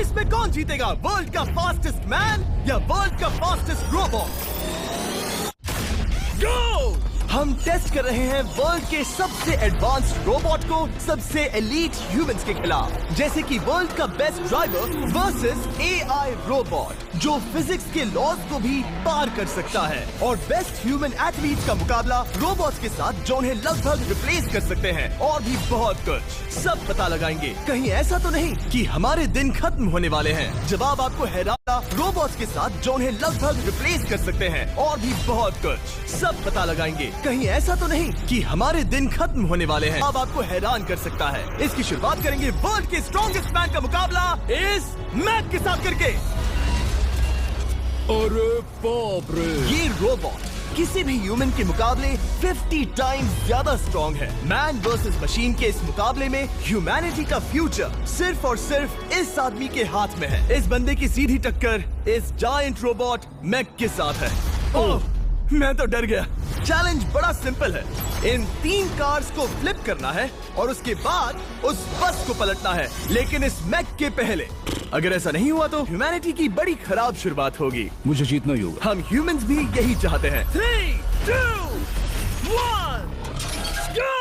Race में कौन जीतेगा, वर्ल्ड का फास्टेस्ट मैन या वर्ल्ड का फास्टेस्ट रोबोट? गो! हम टेस्ट कर रहे हैं वर्ल्ड के सबसे एडवांस्ड रोबोट को सबसे एलीट ह्यूमंस के खिलाफ, जैसे कि वर्ल्ड का best driver versus AI robot जो फिजिक्स के लॉज को भी पार कर सकता है, और बेस्ट ह्यूमन एथलीट का मुकाबला रोबोट्स के साथ जो उन्हें लगभग रिप्लेस कर सकते हैं, और भी बहुत कुछ। सब पता लगाएंगे। कहीं ऐसा तो नहीं कि हमारे दिन खत्म होने वाले हैं। जवाब आपको हैरान, रोबोट्स के साथ जो उन्हें लगभग रिप्लेस कर सकते हैं, और भी बहुत कुछ। सब पता लगाएंगे। कहीं ऐसा तो नहीं कि हमारे दिन खत्म होने वाले हैं। अब आपको हैरान कर सकता है। इसकी शुरुआत करेंगे वर्ल्ड के स्ट्रॉन्गेस्ट मैन का मुकाबला इस मैक के साथ करके। अरे बाप रे! ये रोबोट किसी भी ह्यूमन के मुकाबले 50 टाइम्स ज्यादा स्ट्रॉन्ग है। मैन वर्सेस मशीन के इस मुकाबले में ह्यूमैनिटी का फ्यूचर सिर्फ और सिर्फ इस आदमी के हाथ में है। इस बंदे की सीधी टक्कर इस जायंट रोबोट मैक के साथ है। ओह, मैं तो डर गया। चैलेंज बड़ा सिंपल है। इन 3 कार्स को फ्लिप करना है और उसके बाद उस बस को पलटना है, लेकिन इस मैक के पहले। अगर ऐसा नहीं हुआ तो ह्यूमैनिटी की बड़ी खराब शुरुआत होगी। मुझे जीतना ही होगा। हम ह्यूमंस भी यही चाहते हैं। 3, 2, 1, गो!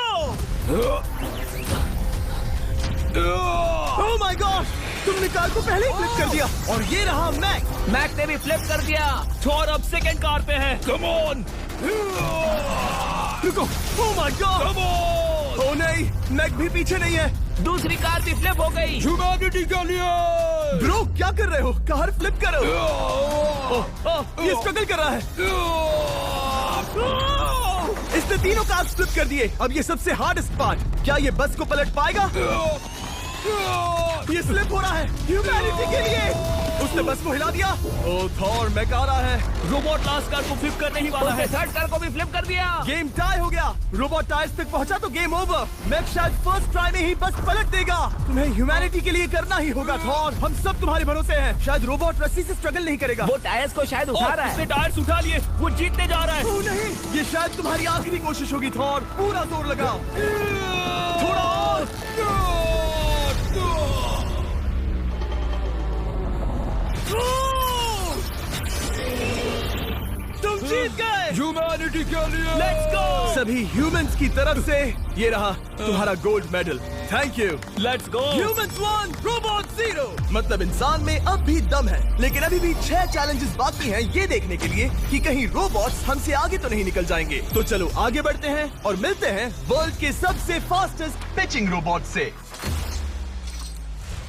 Oh my god! तुमने कार को पहले ही फ्लिप कर दिया, और ये रहा मैक। मैक ने भी फ्लिप कर दिया। थॉर अब सेकंड कार पे है। Come on! रुको! Oh my god! Come on! Oh नहीं, मैक भी पीछे नहीं है। दूसरी कार भी फ्लिप हो गई। ह्यूमैनिटी के लिए! ब्रो, क्या कर रहे हो? कार फ्लिप करो। ये स्ट्रगल कर रहा है। इसने तीनों कार फ्लिप कर दिए। अब ये सबसे हार्डेस्ट पार्ट। क्या ये बस को पलट पाएगा? ये स्लिप हो रहा है ह्यूमैनिटी के लिए। उसने बस को हिला दिया। ओह थॉर, मैक आ रहा है। रोबोट लास्ट कार को फ्लिप करने ही वाला है। थर्ड कार को भी फ्लिप कर दिया। गेम टाई हो गया। रोबोट टायर्स तक पहुंचा तो गेम ओवर। मैक शायद फर्स्ट ट्राई में ही बस पलट देगा। तुम्हें ह्यूमैनिटी के लिए करना ही होगा थॉर। हम सब तुम्हारे भरोसे हैं। शायद रोबोट रस्सी से स्ट्रगल नहीं करेगा। वो टायर्स को शायद उठा रहा है। उसने टायर्स उठा लिए। वो जीतने जा रहा है। ओह नहीं, ये शायद तुम्हारी आखिरी कोशिश होगी थॉर। पूरा जोर लगाओ। थोड़ा और। तुम जीत गए। ह्यूमैनिटी के लिए! Let's go! सभी ह्यूमंस की तरफ से ये रहा तुम्हारा gold medal. Thank you. Let's go. Humans 1, robot 0। मतलब इंसान में अब भी दम है, लेकिन अभी भी 6 चैलेंजेस बाकी हैं ये देखने के लिए कि कहीं रोबोट्स हमसे आगे तो नहीं निकल जाएंगे। तो चलो आगे बढ़ते हैं और मिलते हैं वर्ल्ड के सबसे फास्टेस्ट पिचिंग रोबोट से।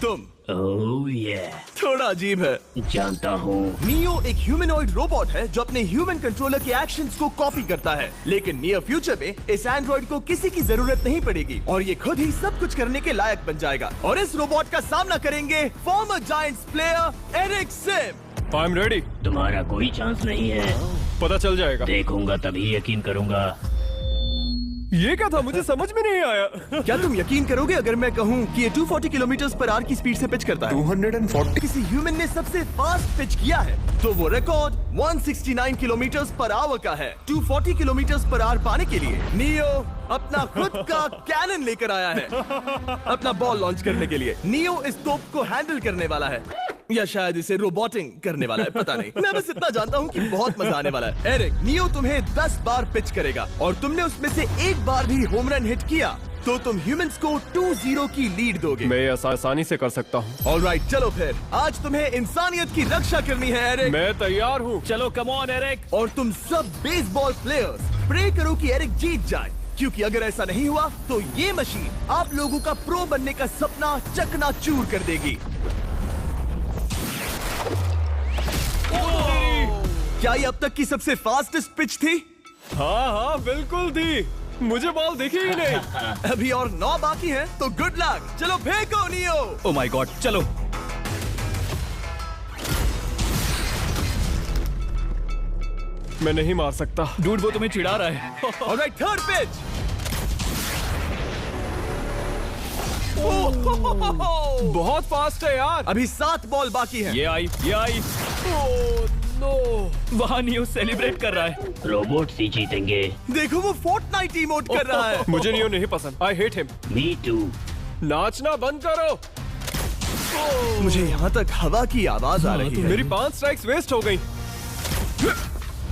तुम ओह ये थोड़ा अजीब है, जानता हूँ। नियो एक ह्यूमनॉइड रोबोट है जो अपने ह्यूमन कंट्रोलर के एक्शंस को कॉपी करता है, लेकिन नियर फ्यूचर में इस एंड्रॉइड को किसी की जरूरत नहीं पड़ेगी और ये खुद ही सब कुछ करने के लायक बन जाएगा। और इस रोबोट का सामना करेंगे former giants player Eric Sim. I am ready. तुम्हारा कोई चांस नहीं है। पता चल जाएगा। देखूंगा तभी यकीन करूंगा। ये क्या था, मुझे समझ में नहीं आया। क्या तुम यकीन करोगे अगर मैं कहूँ कि ये 240 किलोमीटर/आवर की स्पीड से पिच करता है? 240। किसी ह्यूमन ने सबसे फास्ट पिच किया है तो वो रिकॉर्ड 169 किलोमीटर/आवर का है। 240 किलोमीटर/आवर पाने के लिए नियो अपना खुद का कैनन लेकर आया है अपना बॉल लॉन्च करने के लिए। नियो इस तोप को हैंडल करने वाला है, या शायद इसे रोबोटिंग करने वाला है, पता नहीं। मैं बस इतना जानता हूँ कि बहुत मजा आने वाला है। एरिक, नियो तुम्हें 10 बार पिच करेगा और तुमने उसमें से एक बार भी होम रन हिट किया तो तुम ह्यूमंस को 2-0 की लीड दोगे। मैं आसानी से कर सकता हूँ। ऑलराइट, चलो फिर आज तुम्हें इंसानियत की रक्षा करनी है एरिक। मैं तैयार हूँ। चलो कम ऑन एरिक। और तुम सब बेसबॉल प्लेयर्स प्रे करो कि एरिक जीत जाए, क्योंकि अगर ऐसा नहीं हुआ तो ये मशीन आप लोगों का प्रो बनने का सपना चकनाचूर कर देगी। क्या ये अब तक की सबसे फास्टेस्ट पिच थी? हाँ बिल्कुल थी। मुझे बॉल दिखी ही नहीं। अभी और 9 बाकी हैं, तो गुड लक। चलो फेंको नियो। ओह माय गॉड, चलो। मैं नहीं मार सकता। डूड, वो तुम्हें चिढ़ा रहा है। Alright, third pitch. बहुत फास्ट है यार। अभी 7 बॉल बाकी हैं। ये आई। Oh no. वहाँ नियो सेलिब्रेट कर रहा है। रोबोट ही जीतेंगे। देखो वो फोर्टनाइट इमोट कर रहा है। मुझे नियो नहीं पसंद। I hate him. Me too. नाचना बंद करो। मुझे यहाँ तक हवा की आवाज आ रही है। मेरी 5 स्ट्राइक्स वेस्ट हो गई।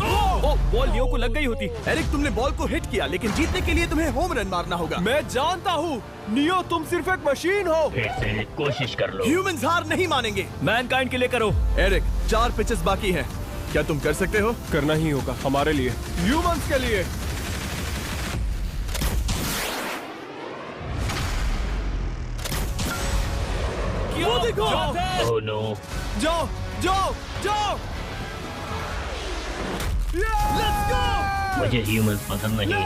ओ, बॉल लियो को लग गई होती। एरिक, तुमने बॉल को हिट किया, लेकिन जीतने के लिए तुम्हें होम रन मारना होगा। मैं जानता हूँ नियो, तुम सिर्फ एक मशीन हो। फिर से कोशिश कर लो। ह्यूमंस हार नहीं मानेंगे। मैनकाइंड के लिए करो। एरिक, 4 पिचेस बाकी हैं। क्या तुम कर सकते हो? करना ही होगा हमारे लिए, ह्यूमंस के लिए। वो देखो। Oh no. जाओ जाओ जाओ। Let's go. मुझे ह्यूमंस पसंद नहीं।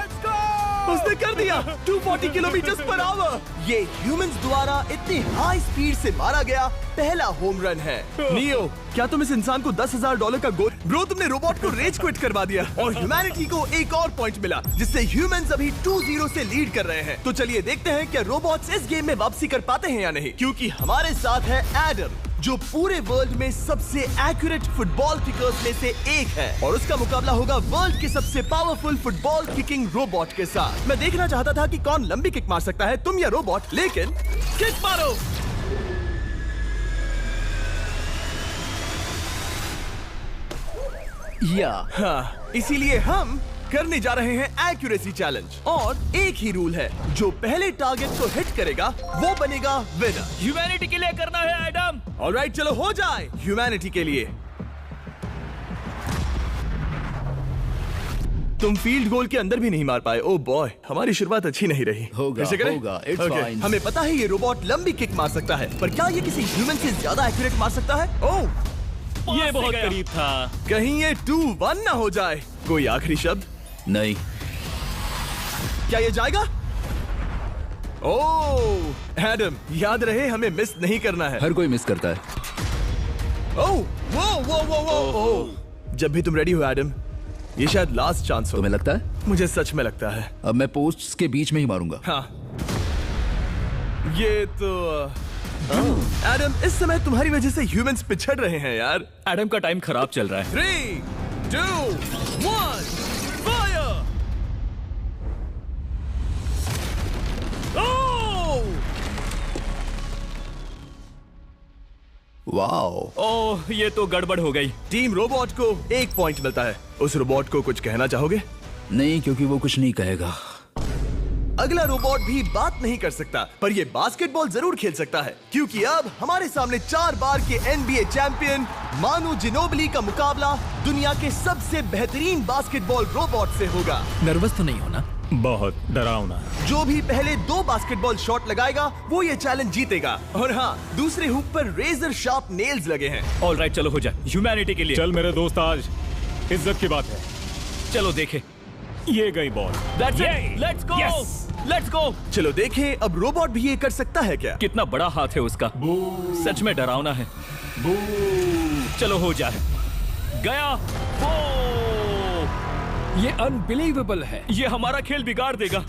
उसने कर दिया 240 किलोमीटर पर आवर। ये ह्यूमंस द्वारा इतनी हाई स्पीड से मारा गया पहला होम रन है। नियो, क्या तुम इस इंसान को $10,000 का गोल? ब्रो, तुमने रोबोट को रेज क्विट करवा दिया और ह्यूमैनिटी को एक और पॉइंट मिला, जिससे ह्यूमंस अभी 2-0 से लीड कर रहे हैं। तो चलिए देखते हैं क्या रोबोट्स इस गेम में वापसी कर पाते हैं या नहीं, क्योंकि हमारे साथ है एडम, जो पूरे वर्ल्ड में सबसे एक्यूरेट फुटबॉल किकर्स में से एक है, और उसका मुकाबला होगा वर्ल्ड के सबसे पावरफुल फुटबॉल किकिंग रोबोट के साथ। मैं देखना चाहता था कि कौन लंबी किक मार सकता है, तुम या रोबोट, लेकिन किक मारो। हाँ, इसीलिए हम करने जा रहे हैं एक्यूरेसी चैलेंज, और एक ही रूल है, जो पहले टारगेट को हिट करेगा वो बनेगा विनर। ह्यूमैनिटी के लिए करना है एडम। ऑलराइट, चलो हो जाए ह्यूमैनिटी के लिए। तुम फील्ड गोल के अंदर भी नहीं मार पाए। ओह बॉय, हमारी शुरुआत अच्छी नहीं रही। होगा, कैसे करें? होगा, it's Okay, fine. हमें पता है ये रोबोट लंबी किक मार सकता है, पर क्या ये किसी ह्यूमन से ज्यादा एक्यूरेट मार सकता है? ओह, ये बहुत करीब था। कहीं ये 2-1 ना हो जाए। कोई आखिरी शब्द? नहीं। क्या ये जाएगा? ओह एडम, याद रहे हमें मिस नहीं करना है। हर कोई मिस करता है। ओह वो वो वो वो ओह। जब भी तुम रेडी हो एडम, ये शायद लास्ट चांस हो। तुम्हें लगता है? मुझे सच में लगता है। अब मैं पोस्ट्स के बीच में ही मारूंगा। हाँ, ये तो एडम, इस समय तुम्हारी वजह से ह्यूमंस पिछड़ रहे हैं यार। एडम का टाइम खराब चल रहा है। 3, 2, 1, फायर! वाओ। ओह, ये तो गड़बड़ हो गई। टीम रोबोट को 1 पॉइंट मिलता है। उस रोबोट को कुछ कहना चाहोगे? नहीं, क्योंकि वो कुछ नहीं कहेगा। अगला रोबोट भी बात नहीं कर सकता, पर ये बास्केटबॉल जरूर खेल सकता है, क्योंकि अब हमारे सामने 4 बार के NBA चैंपियन मानू जिनोबिली का मुकाबला दुनिया के सबसे बेहतरीन बास्केटबॉल रोबोट से होगा। नर्वस तो नहीं होना? बहुत डरावना। जो भी पहले 2 बास्केटबॉल शॉट लगाएगा वो ये चैलेंज जीतेगा। और हाँ, दूसरे हुक पर रेजर शार्प नेल्स लगे हैं। ऑलराइट, चलो हो जाए ह्यूमैनिटी के लिए। चल मेरे दोस्त, आज इज्जत की बात है। चलो देखे। ये गई ball. That's it. Let's go. Yes. Let's go. चलो देखें अब रोबोट भी ये कर सकता है क्या? कितना बड़ा हाथ है उसका। सच में डरावना है। चलो हो जाए। गया। ये अनबिलीवेबल है। ये हमारा खेल बिगाड़ देगा।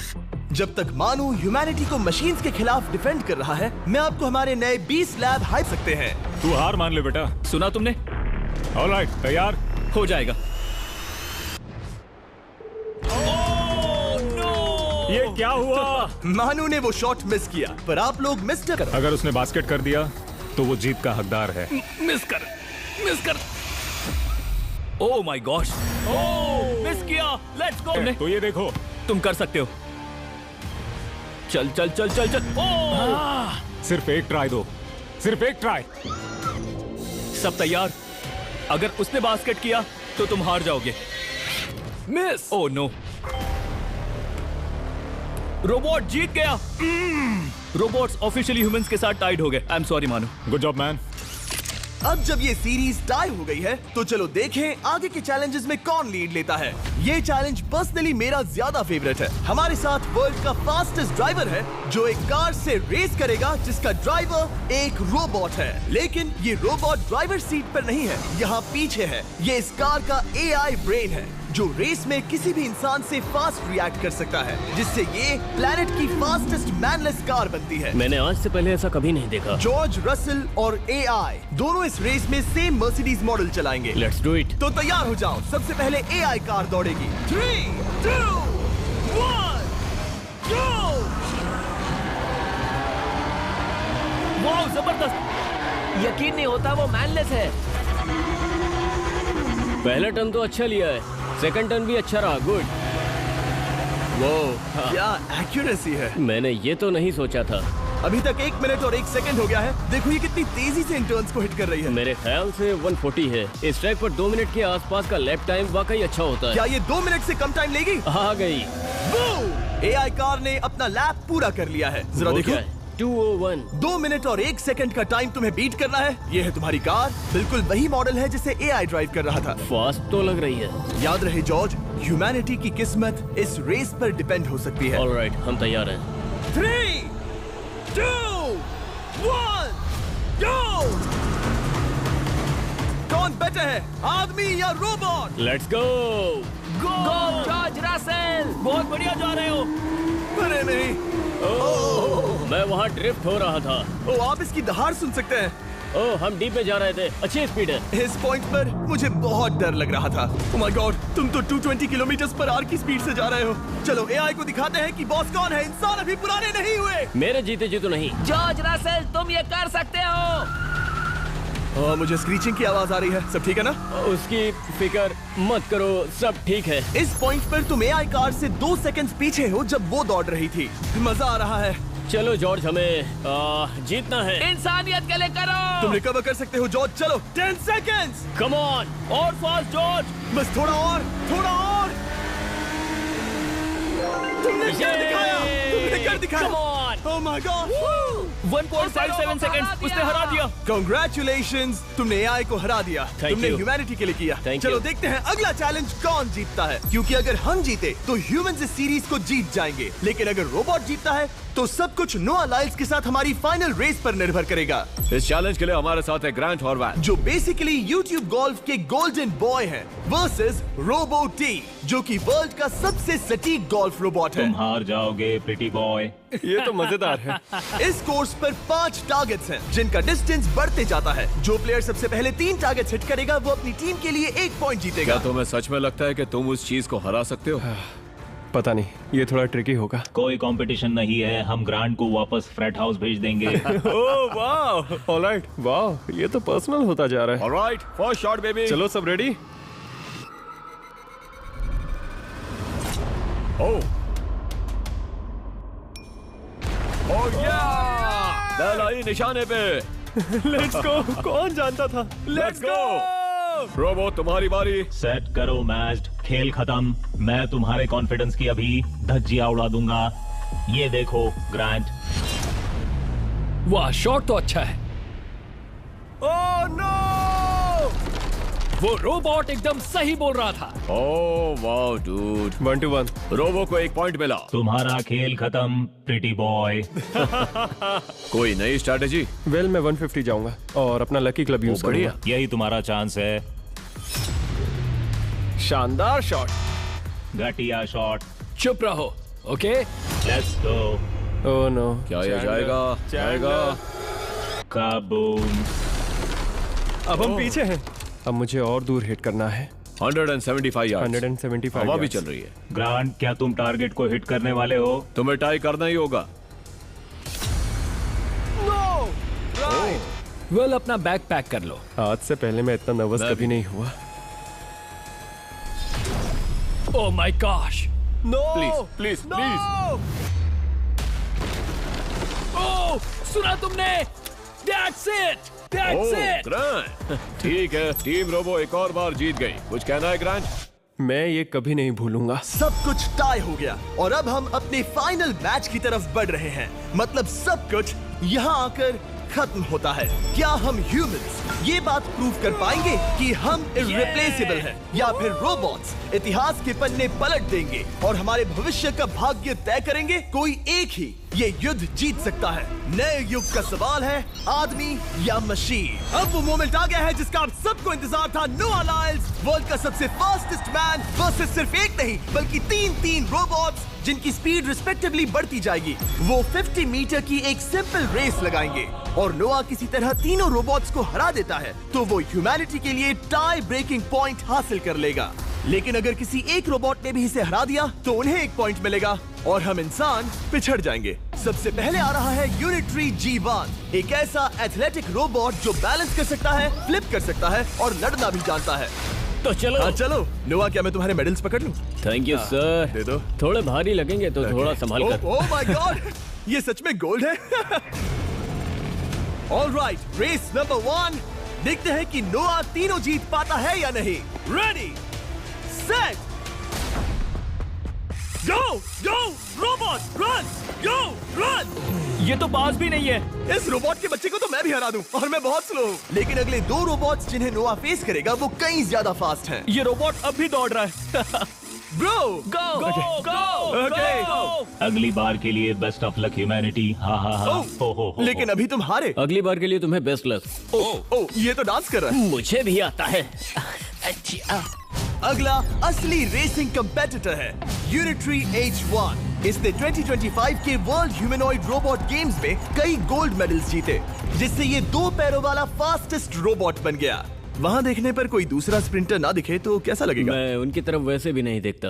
जब तक मानू ह्यूमैनिटी को मशीन्स के खिलाफ डिफेंड कर रहा है, मैं आपको हमारे नए 20 लैब हाइप सकते हैं। तू हार मान ले बेटा। सुना तुमने? ऑलराइट, तैयार? हो जाएगा। ये क्या हुआ? मानू ने वो शॉट मिस किया, पर आप लोग मिस्टर अगर उसने बास्केट कर दिया तो वो जीत का हकदार है। मिस कर। Oh my gosh. Oh, miss किया। Let's go. तो ये देखो, तुम कर सकते हो। चल। ओह, सिर्फ एक ट्राई दो, सिर्फ एक ट्राई। सब तैयार? अगर उसने बास्केट किया तो तुम हार जाओगे। मिस। ओह नो, रोबोट जीत गया। रोबोट्स ऑफिशियली ह्यूमंस के साथ टाइड हो गए। आई एम सॉरी मानू। Good job man. अब जब ये सीरीज टाई हो गई है, तो चलो देखें आगे के चैलेंजेस में कौन लीड लेता है। ये चैलेंज पर्सनली मेरा ज्यादा फेवरेट है। हमारे साथ वर्ल्ड का फास्टेस्ट ड्राइवर है, जो एक कार से रेस करेगा जिसका ड्राइवर एक रोबोट है। लेकिन ये रोबोट ड्राइवर सीट पर नहीं है, यहाँ पीछे है। ये इस कार का AI ब्रेन है, जो रेस में किसी भी इंसान से फास्ट रिएक्ट कर सकता है, जिससे ये प्लैनेट की फास्टेस्ट मैनलेस कार बनती है। मैंने आज से पहले ऐसा कभी नहीं देखा। जॉर्ज रसल और AI दोनों इस रेस में सेम मर्सिडीज मॉडल चलाएंगे। Let's do it. तो तैयार हो जाओ। सबसे पहले AI कार दौड़ेगी। 3, 2, 1, गो! वाह, जबरदस्त। यकीन नहीं होता वो मैनलेस है। पहला टर्न तो अच्छा लिया है, सेकंड टर्न भी अच्छा रहा। गुड। वो क्या एक्यूरेसी है। मैंने ये तो नहीं सोचा था। अभी तक 1 मिनट और 1 सेकंड हो गया है। देखो ये कितनी तेजी से इन टर्न्स को हिट कर रही है। मेरे ख्याल से 140 है। इस ट्रैक पर 2 मिनट के आसपास का लैप टाइम वाकई अच्छा होता है। क्या ये 2 मिनट से कम टाइम लेगी? आ गई। एआई कार ने अपना लैप पूरा कर लिया है। जरा वो देखो। क्या है? 201। 2 मिनट और 1 सेकंड का टाइम तुम्हें बीट करना है। ये है तुम्हारी कार। बिल्कुल वही मॉडल है जिसे एआई ड्राइव कर रहा था। फास्ट तो लग रही है। याद रहे जॉर्ज, ह्यूमैनिटी की किस्मत इस रेस पर डिपेंड हो सकती है। ऑलराइट, हम तैयार हैं। 3, 2, 1, गो! कौन बेटर है, आदमी या robot? Let's go. Go George Russell. बहुत बढ़िया जा रहे हो। अरे नहीं। मैं वहाँ ड्रिफ्ट हो रहा था। ओ, आप इसकी दहाड़ सुन सकते हैं। ओह, हम डीप में जा रहे थे। अच्छी स्पीड है। इस पॉइंट पर मुझे बहुत डर लग रहा था। ओह माय गॉड, तुम तो 220 किलोमीटर पर आवर की स्पीड से जा रहे हो। चलो एआई को दिखाते हैं कि बॉस कौन है। इंसान अभी पुराने नहीं हुए। मेरे जीते जी तो नहीं। जॉर्ज रसेल, तुम ये कर सकते हो। मुझे स्क्रीचिंग की आवाज आ रही है। सब ठीक है ना? उसकी फिक्र मत करो, सब ठीक है। इस पॉइंट पर तुम एआई कार से 2 सेकंड पीछे हो जब वो दौड़ रही थी। मजा आ रहा है। चलो जॉर्ज, हमें जीतना है। इंसानियत के लिए करो। तुम रिकवर कर सकते हो जॉर्ज। चलो 10 सेकंड्स। कम ऑन, और फास्ट जॉर्ज। बस थोड़ा और, थोड़ा और। तुमने कर दिखाया। तुमने कर दिखाया। कम on. Oh my God. 1.57 seconds उसने हरा दिया। Congratulations, तुमने एआई को हरा दिया। Thank तुमने you. ह्यूमैनिटी के लिए किया। Thank चलो you. देखते हैं अगला चैलेंज कौन जीतता है। क्योंकि अगर हम जीते तो ह्यूमंस इस सीरीज को जीत जाएंगे, लेकिन अगर रोबोट जीतता है तो सब कुछ नोआ लाइल्स के साथ हमारी फाइनल रेस पर निर्भर करेगा। इस चैलेंज के लिए हमारे साथ है ग्रांट हॉर्वैट, जो बेसिकली YouTube गोल्फ के गोल्डन बॉय हैं, वर्सेस रोबो टी, जो कि वर्ल्ड का सबसे सटीक गोल्फ रोबोट है। हार जाओगे प्रिटी बॉय। ये तो मजेदार है। इस कोर्स पर 5 टारगेट्स हैं, जिनका डिस्टेंस बढ़ते जाता है। जो प्लेयर सबसे पहले 3 टारगेट्स हिट करेगा वो अपनी टीम के लिए 1 पॉइंट जीतेगा। क्या तुम्हें सच में लगता है कि तुम उस चीज को हरा सकते हो? पता नहीं, ये थोड़ा ट्रिकी होगा। कोई कंपटीशन नहीं है, हम ग्रांट को वापस फ्रेट हाउस भेज देंगे। ओह वाह, ऑलराइट, वाह, ये तो पर्सनल होता जा रहा है। Alright, first shot baby. चलो सब रेडी? ओह या! बैल आई निशाने पे। Let's go. कौन जानता था? Let's go. रोबो, तुम्हारी बारी। सेट करो मैच, खेल खत्म। मैं तुम्हारे कॉन्फिडेंस की अभी धज्जियां उड़ा दूंगा। ये देखो ग्रांट। वाह, शॉट तो अच्छा है। Oh no! वो रोबोट एकदम सही बोल रहा था। Oh wow dude. 1 to 1। Robo को 1 पॉइंट मिला। तुम्हारा खेल खत्म प्रिटी बॉय। कोई नई स्ट्रैटेजी? वेल, मैं 150 जाऊंगा और अपना लकी क्लब यूज बढ़िया। करूंगा। यही तुम्हारा चांस है। शानदार शॉट। घटिया शॉट। चुप रहो, okay? Let's go. Oh no. क्या ये जाएगा? जाएगा। काबूम। अब हम पीछे हैं। अब मुझे और दूर हिट करना है। 175 यार्ड्स। 175 हवा भी yards। चल रही है। ग्रांट, क्या तुम टारगेट को हिट करने वाले हो? तुम्हें टाई करना ही होगा। वेल, अपना बैग पैक कर लो। आज से पहले मैं इतना नर्वस मैं कभी भी। नहीं हुआ। Oh my gosh. No! Please please please. Oh, सुना तुमने? That's it! That's it! Grant, ठीक है, टीम रोबो एक और बार जीत गई। कुछ कहना है ग्रांट? मैं ये कभी नहीं भूलूंगा। सब कुछ टाई हो गया और अब हम अपने फाइनल मैच की तरफ बढ़ रहे हैं। मतलब सब कुछ यहाँ आकर खत्म होता है। क्या हम ह्यूमंस ये बात प्रूव कर पाएंगे कि हम इररिप्लेसेबल हैं, या फिर रोबोट्स इतिहास के पन्ने पलट देंगे और हमारे भविष्य का भाग्य तय करेंगे? कोई एक ही ये युद्ध जीत सकता है। नए युग का सवाल है, आदमी या मशीन। अब वो मोमेंट आ गया है जिसका आप सबको इंतजार था। नोआ लाइल्स, वर्ल्ड का सबसे फास्टेस्ट मैन वर्सेस सिर्फ एक नहीं बल्कि 3 रोबोट्स जिनकी स्पीड रिस्पेक्टिवली बढ़ती जाएगी। वो 50 मीटर की एक सिंपल रेस लगाएंगे और नोआ किसी तरह तीनों रोबोट्स को हरा देता है तो वो ह्यूमैनिटी के लिए टाई ब्रेकिंग पॉइंट हासिल कर लेगा। लेकिन अगर किसी एक रोबोट ने भी इसे हरा दिया तो उन्हें 1 पॉइंट मिलेगा और हम इंसान पिछड़ जाएंगे। सबसे पहले आ रहा है यूनिट्री G1, एक ऐसा एथलेटिक रोबोट जो बैलेंस कर सकता है, फ्लिप कर सकता है और लड़ना भी जानता है। तो चलो। हाँ चलो। नोआ, क्या मैं तुम्हारे मेडल्स पकड़ लूं? Thank you sir. दे दो। थोड़े भारी लगेंगे तो थोड़ा संभाल कर। ओह माय गॉड, ये सच में गोल्ड है। ऑलराइट, रेस नंबर 1, देखते हैं कि नोआ तीनों जीत पाता है या नहीं। रेडी, सेट, गो गो रोबोट रन, गो रन। ये तो पास भी नहीं है। इस रोबोट के बच्चे को तो मैं भी हरा दूं, और मैं बहुत स्लो हूं। लेकिन अगले 2 रोबोट्स जिन्हें नोआ फेस करेगा वो कहीं ज्यादा फास्ट हैं। ये रोबोट अब भी दौड़ रहा है। ब्रो, गो गो गो ओके। अगली बार के लिए बेस्ट ऑफ लक ह्यूमैनिटी। हाँ हाँ हाँ। हो। लेकिन अभी तुम हारे। अगली बार के लिए तुम्हें बेस्ट लक। ओ, ये तो डांस कर रहा है। मुझे भी आता है। अगला असली रेसिंग कंपेटिटर है यूनिट्री H1। इसने 2025 के वर्ल्ड ह्यूमनॉइड रोबोट गेम्स में कई गोल्ड मेडल्स जीते, जिससे ये 2 पैरों वाला फास्टेस्ट रोबोट बन गया। वहाँ देखने पर कोई दूसरा स्प्रिंटर ना दिखे तो कैसा लगेगा? मैं उनकी तरफ वैसे भी नहीं देखता।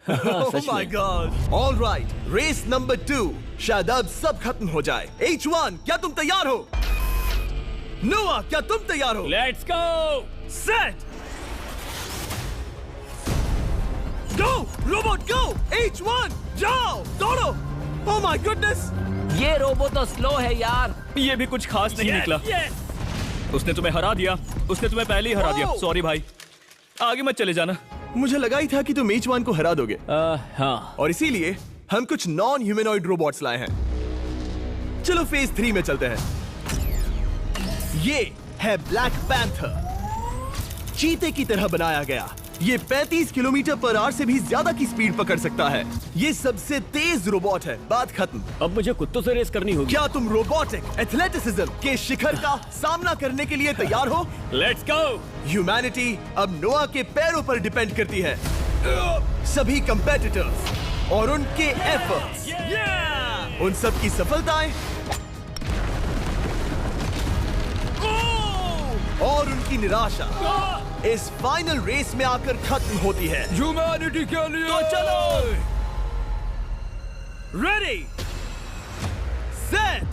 Oh my God! All right, race number 2। शायद अब सब खत्म हो जाए। H1, क्या तुम तैयार हो? नोआ, क्या तुम तैयार हो? Let's go. Set, go robot go. H1, जाओ, दौड़ो। Oh my goodness! ये रोबो तो स्लो है यार। ये भी कुछ खास नहीं निकला। उसने तुम्हें हरा दिया। उसने तुम्हें पहले ही हरा दिया। सॉरी भाई, आगे मत चले जाना। मुझे लगा ही था कि तुम H1 को हरा दोगे, हाँ। और इसीलिए हम कुछ नॉन ह्यूमनॉइड रोबोट्स लाए हैं। चलो फेज 3 में चलते हैं। ये है ब्लैक पैंथर, चीते की तरह बनाया गया। ये 35 किलोमीटर पर आवर से भी ज्यादा की स्पीड पकड़ सकता है। ये सबसे तेज रोबोट है। बात खत्म। अब मुझे कुत्तों से रेस करनी होगी। क्या तुम रोबोटिक एथलेटिसिज्म के शिखर का सामना करने के लिए तैयार हो? Let's go. ह्यूमैनिटी अब नोआ के पैरों पर डिपेंड करती है। सभी कंपेटिटर्स और उनके एफर्ट्स, उन सब की सफलताएं और उनकी निराशा इस फाइनल रेस में आकर खत्म होती है। ह्यूमैनिटी के लिए तो चलो, रेडी, सेट,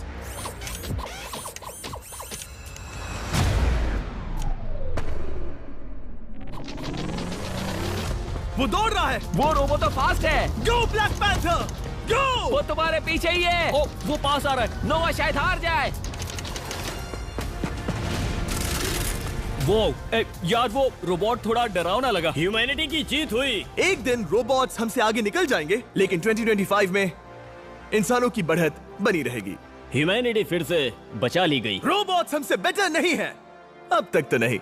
वो दौड़ रहा है। वो रोबो तो फास्ट है। गो ब्लैक पैंथर, गो। वो तुम्हारे पीछे ही है। ओ, वो पास आ रहा है। नोआ शायद हार जाए। यार वो रोबोट थोड़ा डरावना लगा। ह्यूमैनिटी की जीत हुई। एक दिन रोबोट्स हमसे आगे निकल जाएंगे, लेकिन 2025 में इंसानों की बढ़त बनी रहेगी। ह्यूमैनिटी फिर से बचा ली गई। रोबोट्स हमसे बेटर नहीं है, अब तक तो नहीं।